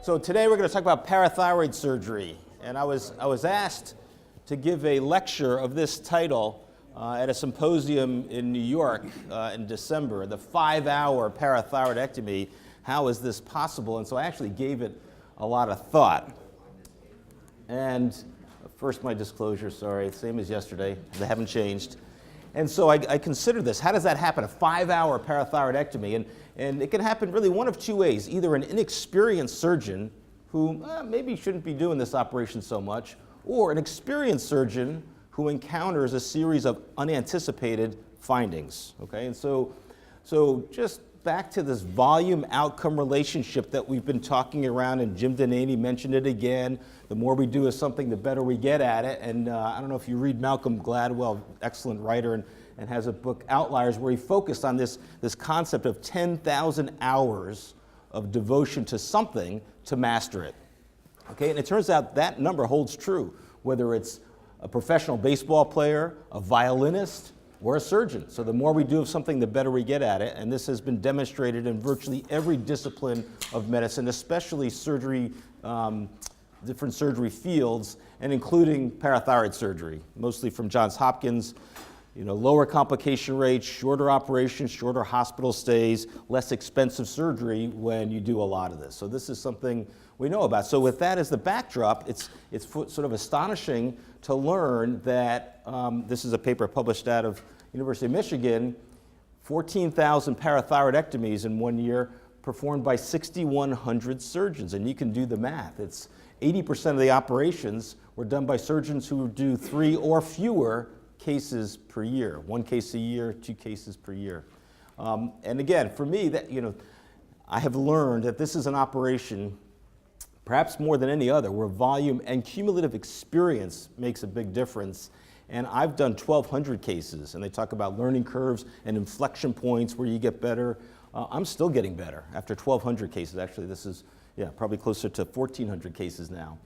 So today we're going to talk about parathyroid surgery, and I was asked to give a lecture of this title at a symposium in New York in December, the 5-hour parathyroidectomy. How is this possible? And so I actually gave it a lot of thought. And first, my disclosure, sorry, same as yesterday. They haven't changed. And so I considered this. How does that happen? A 5-hour parathyroidectomy. And it can happen really one of two ways. Either an inexperienced surgeon who maybe shouldn't be doing this operation so much, or an experienced surgeon who encounters a series of unanticipated findings. Okay, and so just back to this volume outcome relationship that we've been talking around, and Jim Denaney mentioned it again. The more we do of something, the better we get at it. And I don't know if you read Malcolm Gladwell, excellent writer, and has a book, Outliers, where he focused on this concept of 10,000 hours of devotion to something to master it. Okay, and it turns out that number holds true, whether it's a professional baseball player, a violinist, or a surgeon. So the more we do of something, the better we get at it. And this has been demonstrated in virtually every discipline of medicine, especially surgery, different surgery fields, and including parathyroid surgery, mostly from Johns Hopkins. Lower complication rates, shorter operations, shorter hospital stays, less expensive surgery when you do a lot of this. So this is something we know about. So with that as the backdrop, it's sort of astonishing to learn that this is a paper published out of University of Michigan, 14,000 parathyroidectomies in 1 year performed by 6,100 surgeons. And you can do the math. It's 80% of the operations were done by surgeons who do 3 or fewer cases per year, 1 case a year, 2 cases per year. And again, for me, I have learned that this is an operation, perhaps more than any other, where volume and cumulative experience makes a big difference. And I've done 1,200 cases, and they talk about learning curves and inflection points where you get better. I'm still getting better after 1,200 cases. Actually, this is probably closer to 1,400 cases now.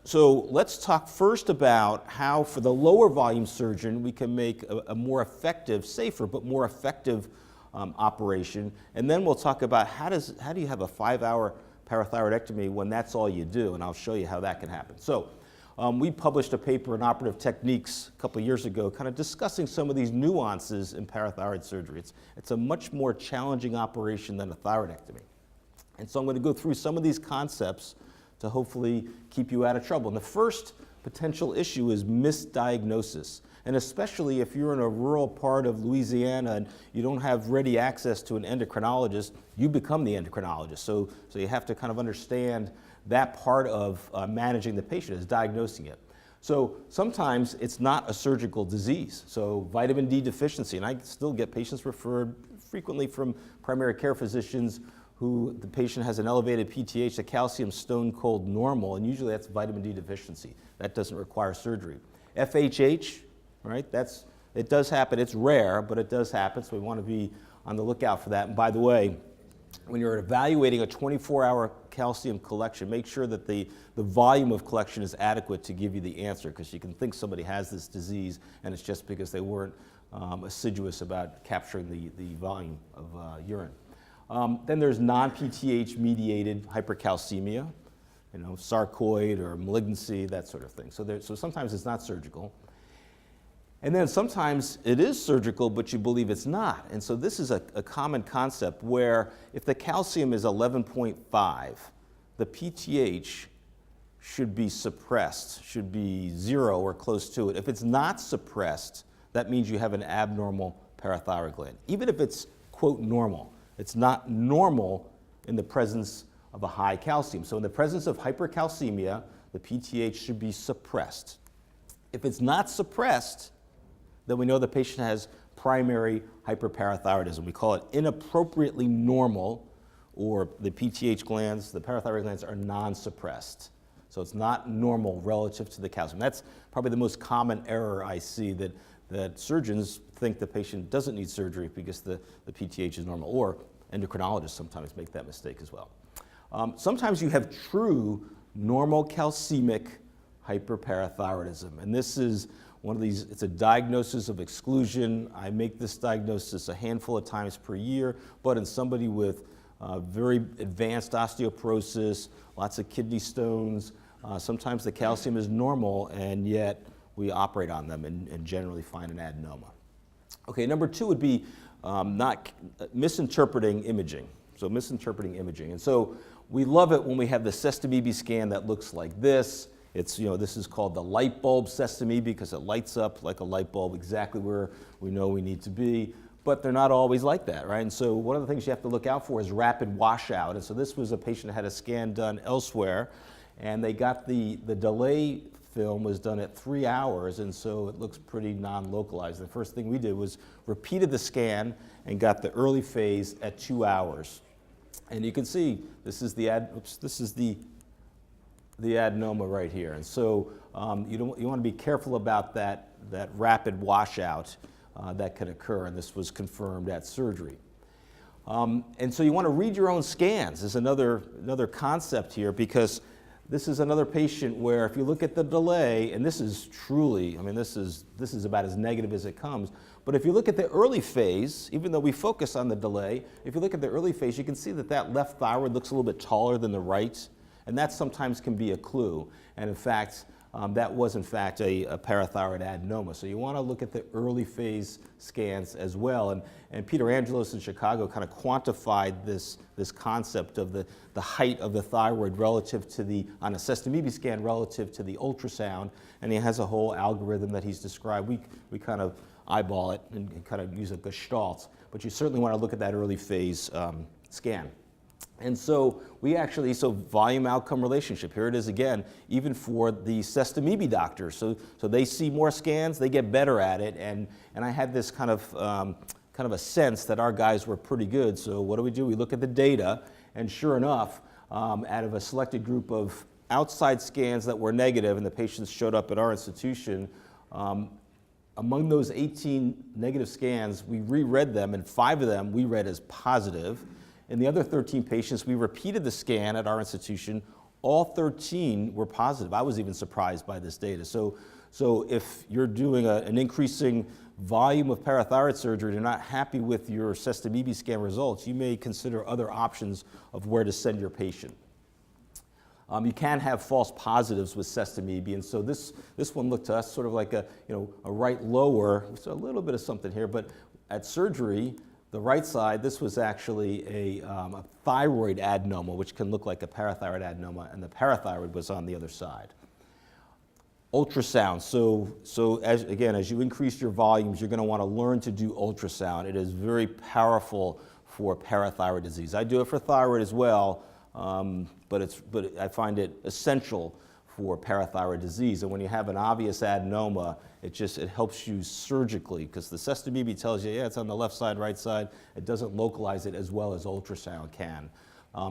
So let's talk first about how, for the lower volume surgeon, we can make a more effective, safer, but more effective operation. And then we'll talk about how do you have a 5-hour parathyroidectomy when that's all you do, and I'll show you how that can happen. So we published a paper in Operative Techniques a couple of years ago, kind of discussing some of these nuances in parathyroid surgery. It's a much more challenging operation than a thyroidectomy. And so I'm going to go through some of these concepts to hopefully keep you out of trouble. And the first potential issue is misdiagnosis. And especially if you're in a rural part of Louisiana and you don't have ready access to an endocrinologist, you become the endocrinologist. So you have to kind of understand that part of managing the patient is diagnosing it. So sometimes it's not a surgical disease. So vitamin D deficiency, and I still get patients referred frequently from primary care physicians who the patient has an elevated PTH, a calcium stone cold normal, and usually that's vitamin D deficiency. That doesn't require surgery. FHH, right? It does happen. It's rare, but it does happen, so we want to be on the lookout for that. And by the way, when you're evaluating a 24-hour calcium collection, make sure that the volume of collection is adequate to give you the answer, because you can think somebody has this disease and it's just because they weren't assiduous about capturing the volume of urine. Then there's non-PTH mediated hypercalcemia, sarcoid or malignancy, that sort of thing. So sometimes it's not surgical. And then sometimes it is surgical, but you believe it's not. And so this is a common concept where if the calcium is 11.5, the PTH should be suppressed, should be 0 or close to it. If it's not suppressed, that means you have an abnormal parathyroid gland, even if it's, quote, normal. It's not normal in the presence of a high calcium. So in the presence of hypercalcemia, the PTH should be suppressed. If it's not suppressed, then we know the patient has primary hyperparathyroidism. We call it inappropriately normal, or the PTH glands, the parathyroid glands, are non-suppressed. So it's not normal relative to the calcium. That's probably the most common error I see, that surgeons think the patient doesn't need surgery because the PTH is normal, or endocrinologists sometimes make that mistake as well. Sometimes you have true normal calcemic hyperparathyroidism, and this is one of these, it's a diagnosis of exclusion. I make this diagnosis a handful of times per year, but in somebody with very advanced osteoporosis, lots of kidney stones. Sometimes the calcium is normal, and yet we operate on them and generally find an adenoma. Okay, number 2 would be not misinterpreting imaging. So misinterpreting imaging. And so we love it when we have the sestamibi scan that looks like this. It's, this is called the light bulb sestamibi because it lights up like a light bulb exactly where we know we need to be. But they're not always like that, right? And so one of the things you have to look out for is rapid washout. And so this was a patient that had a scan done elsewhere, and they got the delay film was done at 3 hours, and so it looks pretty non-localized. The first thing we did was repeated the scan and got the early phase at 2 hours. And you can see this is the adenoma right here. And so you want to be careful about that rapid washout that can occur, and this was confirmed at surgery. And so you want to read your own scans is another concept here, because this is another patient where if you look at the delay, and this is truly, this is about as negative as it comes, but if you look at the early phase, even though we focus on the delay, if you look at the early phase, you can see that left thyroid looks a little bit taller than the right, and that sometimes can be a clue. And in fact, that was in fact a parathyroid adenoma. So you want to look at the early phase scans as well. And Peter Angelos in Chicago kind of quantified this concept of the height of the thyroid relative to on a sestamibi scan relative to the ultrasound. And he has a whole algorithm that he's described. We kind of eyeball it and kind of use a gestalt. But you certainly want to look at that early phase scan. And so volume outcome relationship, here it is again, even for the sestamibi doctors. So they see more scans, they get better at it, and I had this kind of a sense that our guys were pretty good. So what do? We look at the data, and sure enough, out of a selected group of outside scans that were negative, and the patients showed up at our institution, among those 18 negative scans, we reread them, and 5 of them we read as positive. In the other 13 patients, we repeated the scan at our institution. All 13 were positive. I was even surprised by this data. So if you're doing an increasing volume of parathyroid surgery and you're not happy with your sestamibi scan results, you may consider other options of where to send your patient. You can have false positives with sestamibi, and so this one looked to us sort of like a right lower, so a little bit of something here, but at surgery, the right side, this was actually a thyroid adenoma, which can look like a parathyroid adenoma, and the parathyroid was on the other side. Ultrasound. So as you increase your volumes, you're going to want to learn to do ultrasound. It is very powerful for parathyroid disease. I do it for thyroid as well, but I find it essential for parathyroid disease. And when you have an obvious adenoma, it helps you surgically, because the sestamibi tells you, yeah, it's on the left side, right side. It doesn't localize it as well as ultrasound can.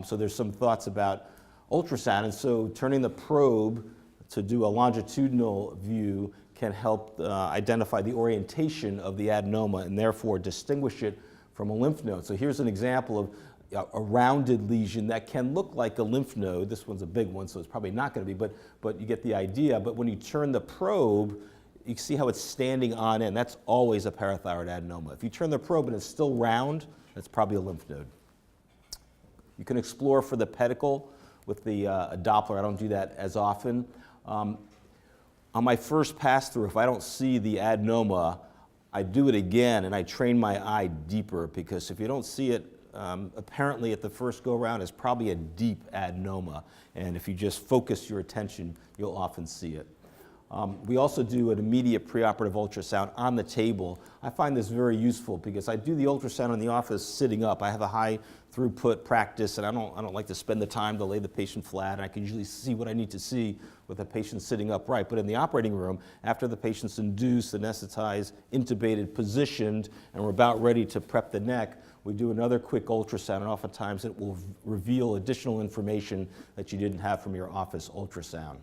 So there's some thoughts about ultrasound, and so turning the probe to do a longitudinal view can help identify the orientation of the adenoma and therefore distinguish it from a lymph node. So here's an example of a rounded lesion that can look like a lymph node. This one's a big one, so it's probably not going to be, but you get the idea. But when you turn the probe, you see how it's standing on end. That's always a parathyroid adenoma. If you turn the probe and it's still round, that's probably a lymph node. You can explore for the pedicle with the Doppler. I don't do that as often. On my first pass through, if I don't see the adenoma, I do it again and I train my eye deeper, because if you don't see it apparently at the first go around, it's probably a deep adenoma, and if you just focus your attention, you'll often see it. We also do an immediate preoperative ultrasound on the table. I find this very useful because I do the ultrasound in the office sitting up. I have a high throughput practice, and I don't like to spend the time to lay the patient flat, and I can usually see what I need to see with a patient sitting upright. But in the operating room, after the patient's induced, anesthetized, intubated, positioned, and we're about ready to prep the neck, we do another quick ultrasound, and oftentimes it will reveal additional information that you didn't have from your office ultrasound.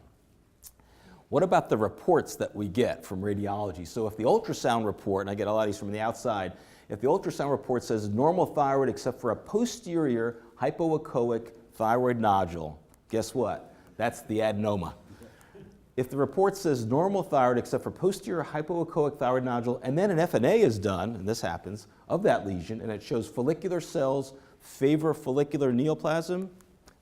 What about the reports that we get from radiology? So if the ultrasound report, and I get a lot of these from the outside, if the ultrasound report says normal thyroid except for a posterior hypoechoic thyroid nodule, guess what? That's the adenoma. If the report says normal thyroid except for posterior hypoechoic thyroid nodule, and then an FNA is done, and this happens, of that lesion, and it shows follicular cells favor follicular neoplasm,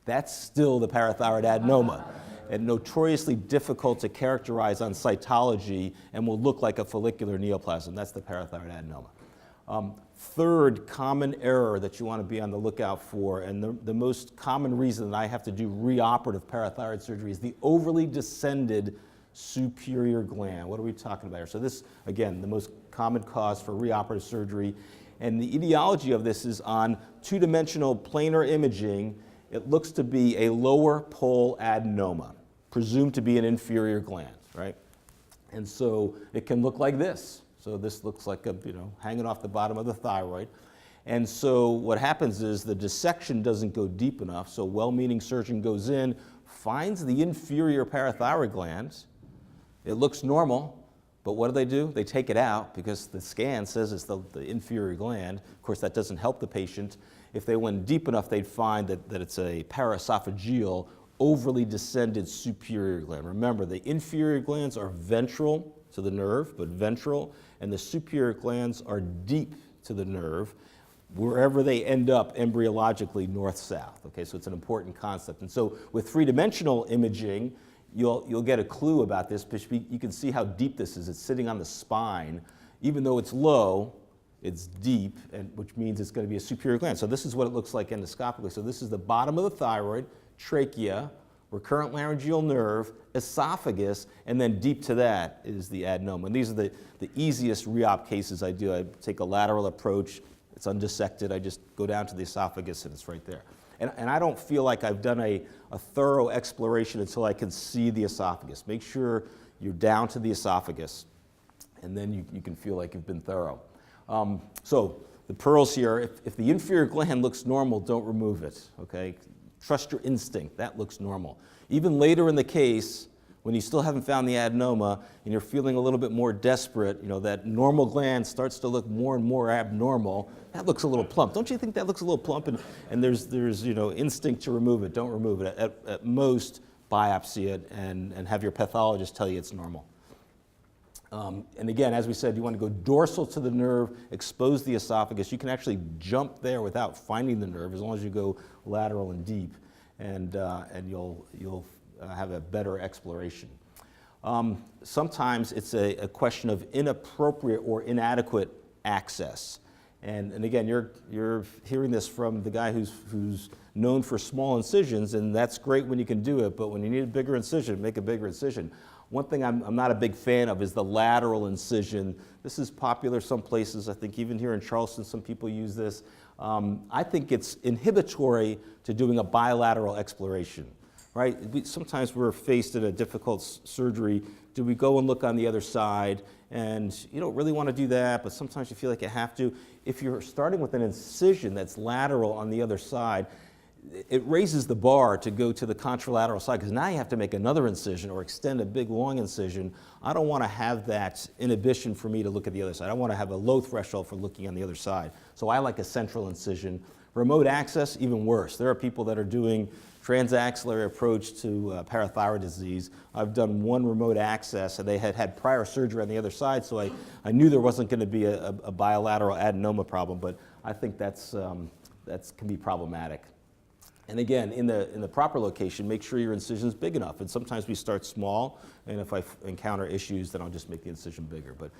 that's still the parathyroid adenoma, and notoriously difficult to characterize on cytology and will look like a follicular neoplasm. That's the parathyroid adenoma. Third common error that you want to be on the lookout for, and the most common reason that I have to do reoperative parathyroid surgery, is the overly descended superior gland. What are we talking about here? So this, again, the most common cause for reoperative surgery. And the etiology of this is on two-dimensional planar imaging. It looks to be a lower pole adenoma, presumed to be an inferior gland, right? And so it can look like this. So this looks like a, hanging off the bottom of the thyroid. And so what happens is the dissection doesn't go deep enough, so well-meaning surgeon goes in, finds the inferior parathyroid glands. It looks normal, but what do? They take it out because the scan says it's the inferior gland. Of course, that doesn't help the patient. If they went deep enough, they'd find that it's a paraesophageal, overly descended superior gland. Remember, the inferior glands are ventral to the nerve, but ventral, and the superior glands are deep to the nerve, wherever they end up embryologically, north-south. Okay, so it's an important concept. And so with three-dimensional imaging, you'll get a clue about this, because you can see how deep this is. It's sitting on the spine. Even though it's low, it's deep, which means it's going to be a superior gland. So this is what it looks like endoscopically. So this is the bottom of the thyroid, trachea, recurrent laryngeal nerve, esophagus, and then deep to that is the adenoma. And these are the easiest re-op cases I do. I take a lateral approach, it's undissected, I just go down to the esophagus and it's right there. And I don't feel like I've done a thorough exploration until I can see the esophagus. Make sure you're down to the esophagus, and then you can feel like you've been thorough. So the pearls here, if the inferior gland looks normal, don't remove it, okay? Trust your instinct, that looks normal. Even later in the case, when you still haven't found the adenoma and you're feeling a little bit more desperate, that normal gland starts to look more and more abnormal, that looks a little plump. Don't you think that looks a little plump? And there's instinct to remove it. Don't remove it. At most, biopsy it and have your pathologist tell you it's normal. And again, as we said, you want to go dorsal to the nerve, expose the esophagus. You can actually jump there without finding the nerve as long as you go lateral and deep, and you'll have a better exploration. Sometimes it's a question of inappropriate or inadequate access. And again, you're hearing this from the guy who's known for small incisions, and that's great when you can do it, but when you need a bigger incision, make a bigger incision. One thing I'm not a big fan of is the lateral incision. This is popular some places. I think even here in Charleston, some people use this. I think it's inhibitory to doing a bilateral exploration, right? Sometimes we're faced in a difficult surgery. Do we go and look on the other side? And you don't really want to do that, but sometimes you feel like you have to. If you're starting with an incision that's lateral on the other side, it raises the bar to go to the contralateral side, because now you have to make another incision or extend a big long incision. I don't want to have that inhibition for me to look at the other side. I want to have a low threshold for looking on the other side. So I like a central incision. Remote access, even worse. There are people that are doing transaxillary approach to parathyroid disease. I've done one remote access, and they had prior surgery on the other side, so I knew there wasn't going to be a bilateral adenoma problem, but I think that can be problematic. And again, in the proper location, make sure your incision is big enough. And sometimes we start small, and if I encounter issues, then I'll just make the incision bigger. But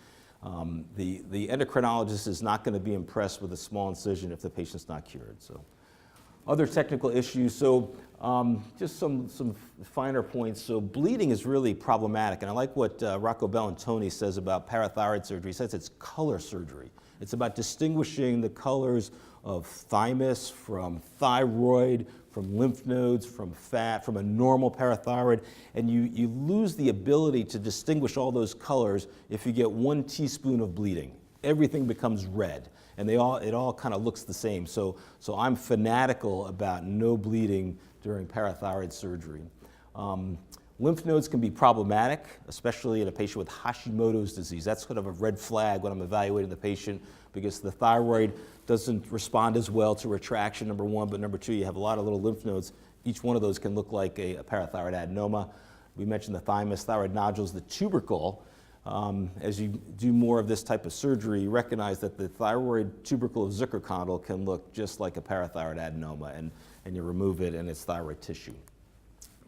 the endocrinologist is not going to be impressed with a small incision if the patient's not cured. So, other technical issues. So, just some finer points. So, bleeding is really problematic, and I like what Rocco Bellantoni says about parathyroid surgery. He says it's color surgery. It's about distinguishing the colors of thymus from thyroid, from lymph nodes, from fat, from a normal parathyroid, and you lose the ability to distinguish all those colors if you get 1 teaspoon of bleeding. Everything becomes red, and it all kind of looks the same. So I'm fanatical about no bleeding during parathyroid surgery. Lymph nodes can be problematic, especially in a patient with Hashimoto's disease. That's sort of a red flag when I'm evaluating the patient, because the thyroid doesn't respond as well to retraction, number one, but number two, you have a lot of little lymph nodes. Each one of those can look like a parathyroid adenoma. We mentioned the thymus, thyroid nodules, the tubercle. As you do more of this type of surgery, you recognize that the thyroid tubercle of Zuckerkandl can look just like a parathyroid adenoma, and you remove it and it's thyroid tissue.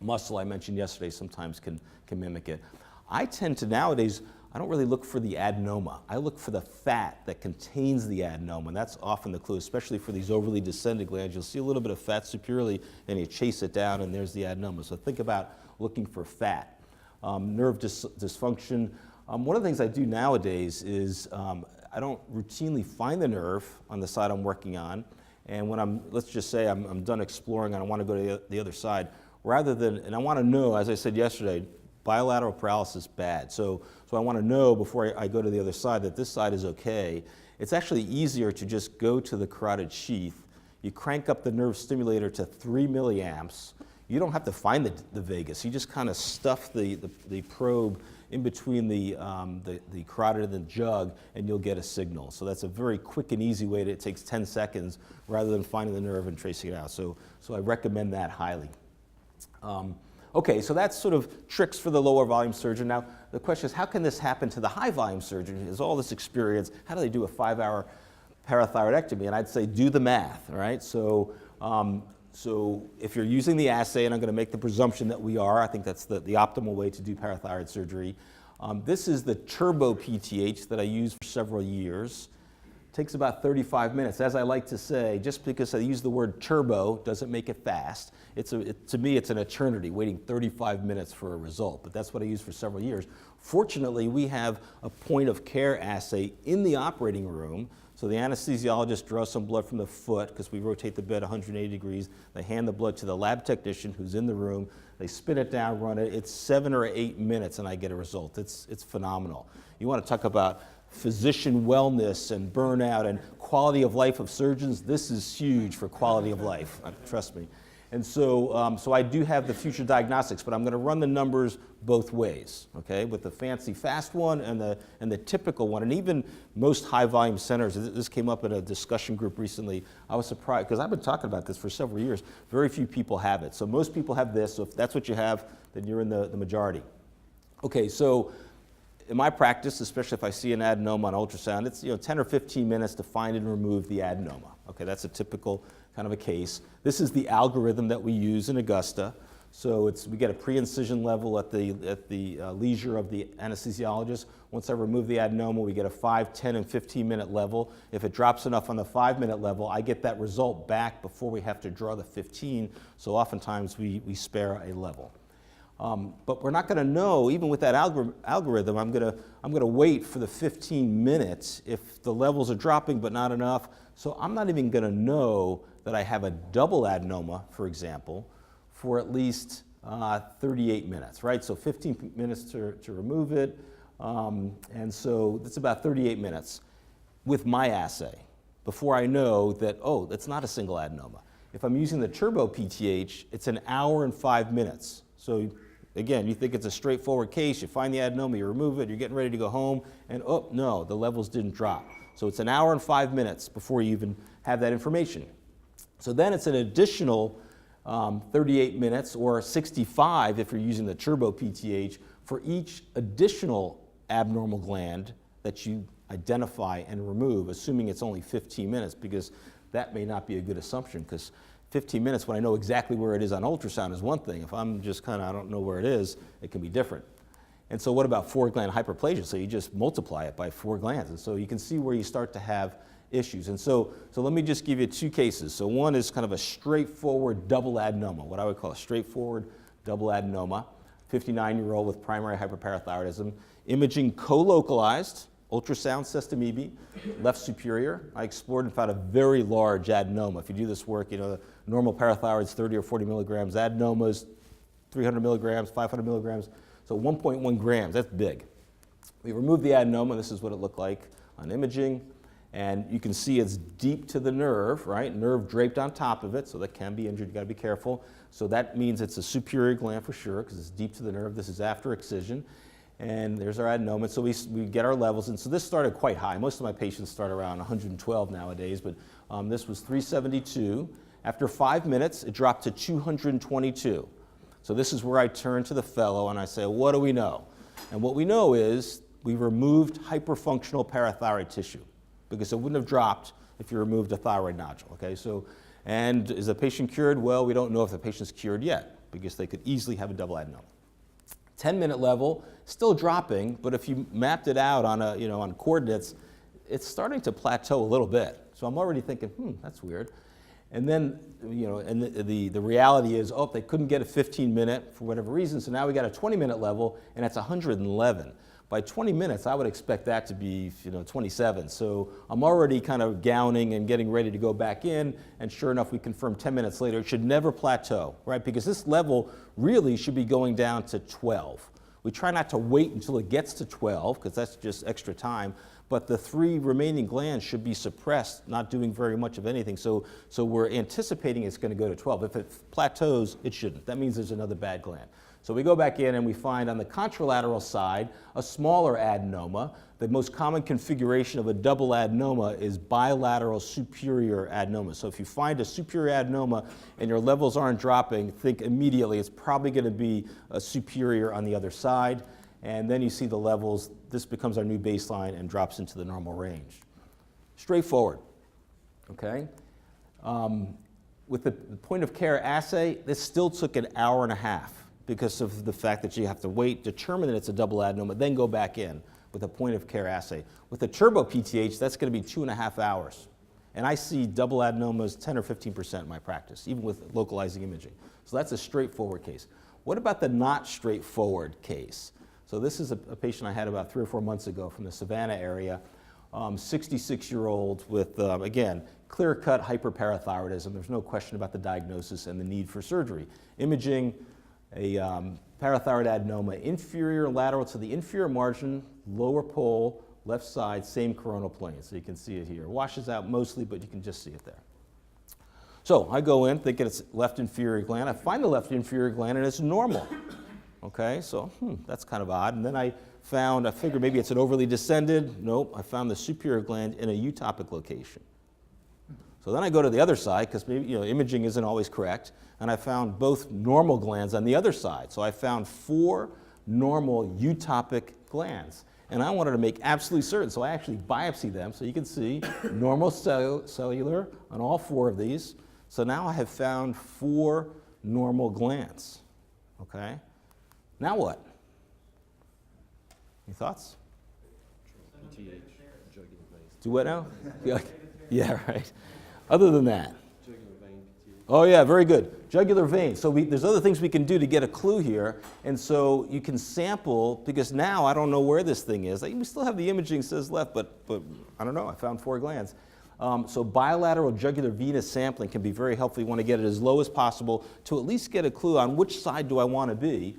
Muscle, I mentioned yesterday, sometimes can mimic it. I tend to nowadays, I don't really look for the adenoma. I look for the fat that contains the adenoma, and that's often the clue, especially for these overly descended glands. You'll see a little bit of fat superiorly, and you chase it down, and there's the adenoma. So think about looking for fat. Nerve dysfunction. One of the things I do nowadays is I don't routinely find the nerve on the side I'm working on, and when let's just say I'm done exploring and I want to go to the other side, rather than, and I want to know, as I said yesterday, bilateral paralysis bad. So I want to know before I go to the other side that this side is okay. It's actually easier to just go to the carotid sheath. You crank up the nerve stimulator to 3 milliamps. You don't have to find the vagus. You just kind of stuff the probe in between the carotid and the jug, and you'll get a signal. So that's a very quick and easy way. It takes 10 seconds rather than finding the nerve and tracing it out. So I recommend that highly. Okay, so that's sort of tricks for the lower volume surgeon. Now, the question is, how can this happen to the high volume surgeon? He has all this experience. How do they do a 5-hour parathyroidectomy? And I'd say do the math, all right? So if you're using the assay, and I'm going to make the presumption that we are, I think that's the optimal way to do parathyroid surgery. This is the turbo PTH that I used for several years. Takes about 35 minutes. As I like to say, just because I use the word turbo doesn't make it fast. To me, it's an eternity, waiting 35 minutes for a result, but that's what I used for several years. Fortunately, we have a point of care assay in the operating room, so the anesthesiologist draws some blood from the foot, because we rotate the bed 180 degrees. They hand the blood to the lab technician who's in the room. They spin it down, run it. It's 7 or 8 minutes, and I get a result. It's phenomenal. You want to talk about physician wellness and burnout and quality of life of surgeons. This is huge for quality of life, trust me. And so I do have the future diagnostics, but I'm going to run the numbers both ways, okay, with the fancy fast one and the typical one. And even most high volume centers, this came up in a discussion group recently. I was surprised, because I've been talking about this for several years. Very few people have it. So most people have this. So if that's what you have, then you're in the majority. Okay, so in my practice, especially if I see an adenoma on ultrasound, it's 10 or 15 minutes to find and remove the adenoma. Okay, that's a typical kind of a case. This is the algorithm that we use in Augusta. So we get a pre-incision level at the leisure of the anesthesiologist. Once I remove the adenoma, we get a 5, 10, and 15-minute level. If it drops enough on the 5-minute level, I get that result back before we have to draw the 15. So oftentimes we spare a level. But we're not going to know, even with that algorithm, I'm going to wait for the 15 minutes if the levels are dropping but not enough. So I'm not even going to know that I have a double adenoma, for example, for at least 38 minutes, right? So 15 minutes to remove it, and so that's about 38 minutes with my assay before I know that, oh, that's not a single adenoma. If I'm using the turbo PTH, it's an hour and 5 minutes. So again, you think it's a straightforward case, you find the adenoma, you remove it, you're getting ready to go home, and oh, no, the levels didn't drop. So it's an hour and 5 minutes before you even have that information. So then it's an additional 38 minutes, or 65 if you're using the turbo PTH, for each additional abnormal gland that you identify and remove, assuming it's only 15 minutes, because that may not be a good assumption, because 15 minutes when I know exactly where it is on ultrasound is one thing. If I'm just kind of, I don't know where it is, it can be different. And so what about 4-gland hyperplasia? So you just multiply it by 4 glands. And so you can see where you start to have issues. And so let me just give you 2 cases. So one is kind of a straightforward double adenoma, what I would call a straightforward double adenoma, 59-year-old with primary hyperparathyroidism, imaging co-localized, ultrasound sestamibi, left superior. I explored and found a very large adenoma. If you do this work, the normal parathyroid is 30 or 40 milligrams, adenomas 300 milligrams, 500 milligrams, so 1.1 grams, that's big. We removed the adenoma, this is what it looked like on imaging, and you can see it's deep to the nerve, right? Nerve draped on top of it, so that can be injured, you gotta be careful. So that means it's a superior gland for sure, because it's deep to the nerve. This is after excision. And there's our adenoma. So we get our levels. And so this started quite high. Most of my patients start around 112 nowadays, but this was 372. After 5 minutes, it dropped to 222. So this is where I turn to the fellow and I say, what do we know? And what we know is we removed hyperfunctional parathyroid tissue because it wouldn't have dropped if you removed a thyroid nodule, okay? So, and is the patient cured? Well, we don't know if the patient's cured yet because they could easily have a double adenoma. 10-minute level, still dropping, but if you mapped it out on on coordinates, it's starting to plateau a little bit. So I'm already thinking, that's weird. And then, and the reality is, they couldn't get a 15-minute for whatever reason, so now we got a 20-minute level, and it's 111. By 20 minutes, I would expect that to be, 27. So I'm already kind of gowning and getting ready to go back in, and sure enough, we confirm 10 minutes later. It should never plateau, right? Because this level really should be going down to 12. We try not to wait until it gets to 12, because that's just extra time. But the 3 remaining glands should be suppressed, not doing very much of anything. So we're anticipating it's going to go to 12. If it plateaus, it shouldn't. That means there's another bad gland. So we go back in and we find on the contralateral side a smaller adenoma. The most common configuration of a double adenoma is bilateral superior adenoma. So if you find a superior adenoma and your levels aren't dropping, think immediately it's probably going to be a superior on the other side. And then you see the levels, this becomes our new baseline and drops into the normal range. Straightforward, okay? With the point of care assay, this still took an hour and a half because of the fact that you have to wait, determine that it's a double adenoma, then go back in with a point of care assay. With the turbo PTH, that's going to be 2.5 hours. And I see double adenomas 10 or 15% in my practice, even with localizing imaging. So that's a straightforward case. What about the not straightforward case? So this is a patient I had about 3 or 4 months ago from the Savannah area, 66-year-old with, again, clear-cut hyperparathyroidism. There's no question about the diagnosis and the need for surgery. Imaging, a parathyroid adenoma, inferior lateral to the inferior margin, lower pole, left side, same coronal plane. So you can see it here. Washes out mostly, but you can just see it there. So I go in thinking it's left inferior gland. I find the left inferior gland and it's normal. Okay, so that's kind of odd. And then I figured maybe it's an overly descended. Nope, I found the superior gland in a eutopic location. So then I go to the other side because maybe imaging isn't always correct, and I found both normal glands on the other side. So I found 4 normal eutopic glands, and I wanted to make absolutely certain. So I actually biopsied them, so you can see normal cellular on all 4 of these. So now I have found 4 normal glands. Okay, now what? Any thoughts? Do what now? Yeah, right. Other than that. Oh yeah, very good. Jugular vein. So there's other things we can do to get a clue here. And so you can sample, because now I don't know where this thing is. We still have the imaging says left, but I don't know, I found 4 glands. So bilateral jugular venous sampling can be very helpful. You want to get it as low as possible to at least get a clue on which side do I want to be,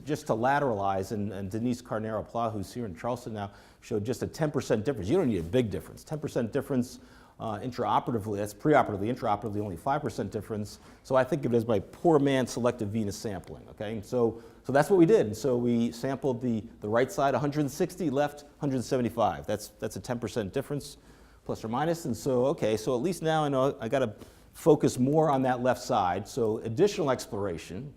just to lateralize. And Denise Carnero-Pla, who's here in Charleston now, showed just a 10% difference. You don't need a big difference. 10% difference intraoperatively, that's preoperatively. Intraoperatively, only 5% difference. So I think of it as my poor man selective venous sampling, okay? So that's what we did. And so we sampled the right side 160, left 175. That's a 10% difference, plus or minus. And so, okay, so at least now I know I got to focus more on that left side. So additional exploration.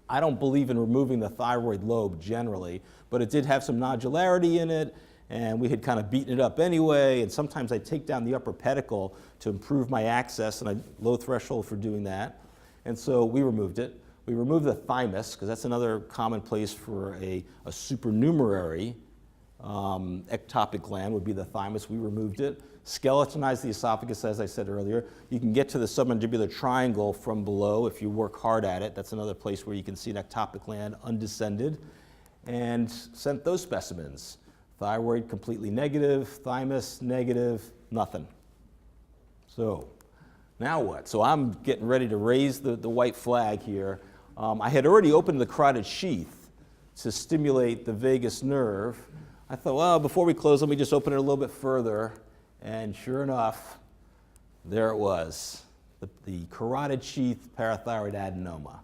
I don't believe in removing the thyroid lobe generally, but it did have some nodularity in it, and we had kind of beaten it up anyway, and sometimes I take down the upper pedicle to improve my access, and I low threshold for doing that. And so we removed it. We removed the thymus, because that's another common place for a supernumerary ectopic gland would be the thymus. We removed it. Skeletonized the esophagus, as I said earlier. You can get to the submandibular triangle from below if you work hard at it. That's another place where you can see an ectopic gland undescended. And sent those specimens. Thyroid completely negative, thymus negative, nothing. So now what? So I'm getting ready to raise the white flag here. I had already opened the carotid sheath to stimulate the vagus nerve. I thought, well, before we close, let me just open it a little bit further. And sure enough, there it was, the carotid sheath parathyroid adenoma,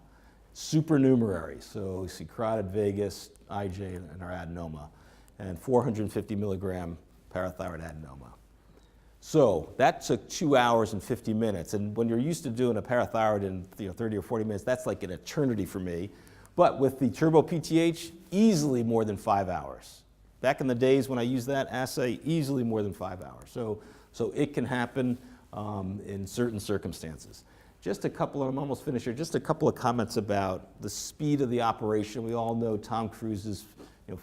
supernumerary. So we see carotid, vagus, IJ, and our adenoma, and 450 milligram parathyroid adenoma. So that took 2 hours and 50 minutes. And when you're used to doing a parathyroid in 30 or 40 minutes, that's like an eternity for me. But with the turbo PTH, easily more than 5 hours. Back in the days when I used that assay, easily more than 5 hours. So it can happen in certain circumstances. Just a couple, I'm almost finished here, just a couple of comments about the speed of the operation. We all know Tom Cruise's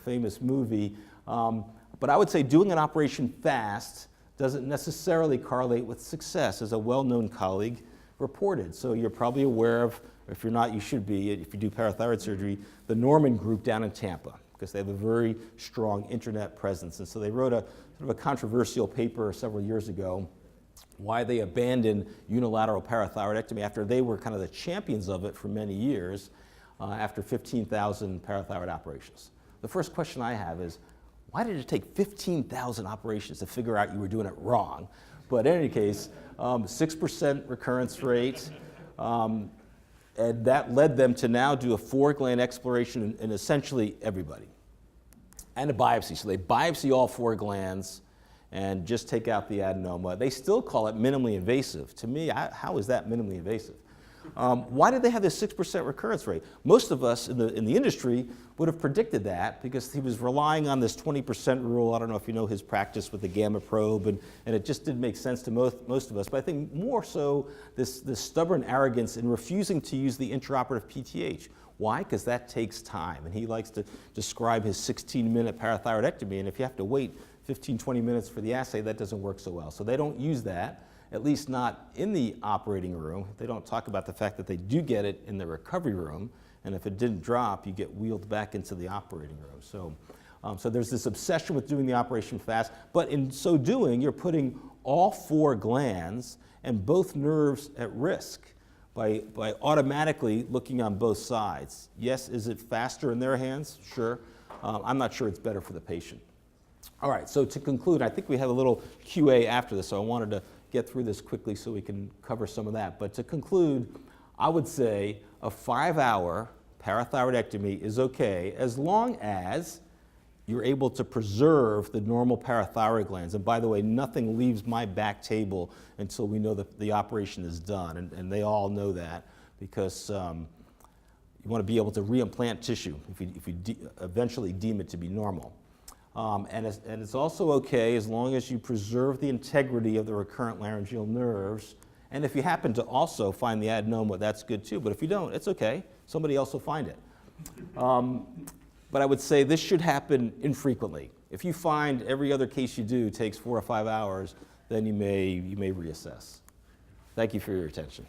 famous movie. But I would say doing an operation fast doesn't necessarily correlate with success, as a well-known colleague reported. So you're probably aware of, if you're not, you should be, if you do parathyroid surgery, the Norman Group down in Tampa, because they have a very strong internet presence. And so they wrote a sort of a controversial paper several years ago, why they abandoned unilateral parathyroidectomy after they were kind of the champions of it for many years, after 15,000 parathyroid operations. The first question I have is, why did it take 15,000 operations to figure out you were doing it wrong? But in any case, 6% recurrence rate, and that led them to now do a 4-gland exploration in essentially everybody, and a biopsy. So they biopsy all 4 glands and just take out the adenoma. They still call it minimally invasive. To me, how is that minimally invasive? Why did they have this 6% recurrence rate? Most of us in the industry would have predicted that, because he was relying on this 20% rule. I don't know if you know his practice with the gamma probe, and it just didn't make sense to most of us. But I think more so this stubborn arrogance in refusing to use the intraoperative PTH. Why? Because that takes time. And he likes to describe his 16-minute parathyroidectomy, and if you have to wait 15, 20 minutes for the assay, that doesn't work so well. So they don't use that, at least not in the operating room. They don't talk about the fact that they do get it in the recovery room, and if it didn't drop, you get wheeled back into the operating room. So there's this obsession with doing the operation fast, but in so doing, you're putting all 4 glands and both nerves at risk by automatically looking on both sides. Yes, is it faster in their hands? Sure. I'm not sure it's better for the patient. All right, so to conclude, I think we have a little QA after this, so I wanted to get through this quickly so we can cover some of that. But to conclude, I would say a 5-hour parathyroidectomy is okay as long as you're able to preserve the normal parathyroid glands. And by the way, nothing leaves my back table until we know that the operation is done. And they all know that, because you want to be able to reimplant tissue if you eventually deem it to be normal. And it's also okay as long as you preserve the integrity of the recurrent laryngeal nerves. And if you happen to also find the adenoma, that's good too. But if you don't, it's okay. Somebody else will find it. But I would say this should happen infrequently. If you find every other case you do takes 4 or 5 hours, then you may reassess. Thank you for your attention.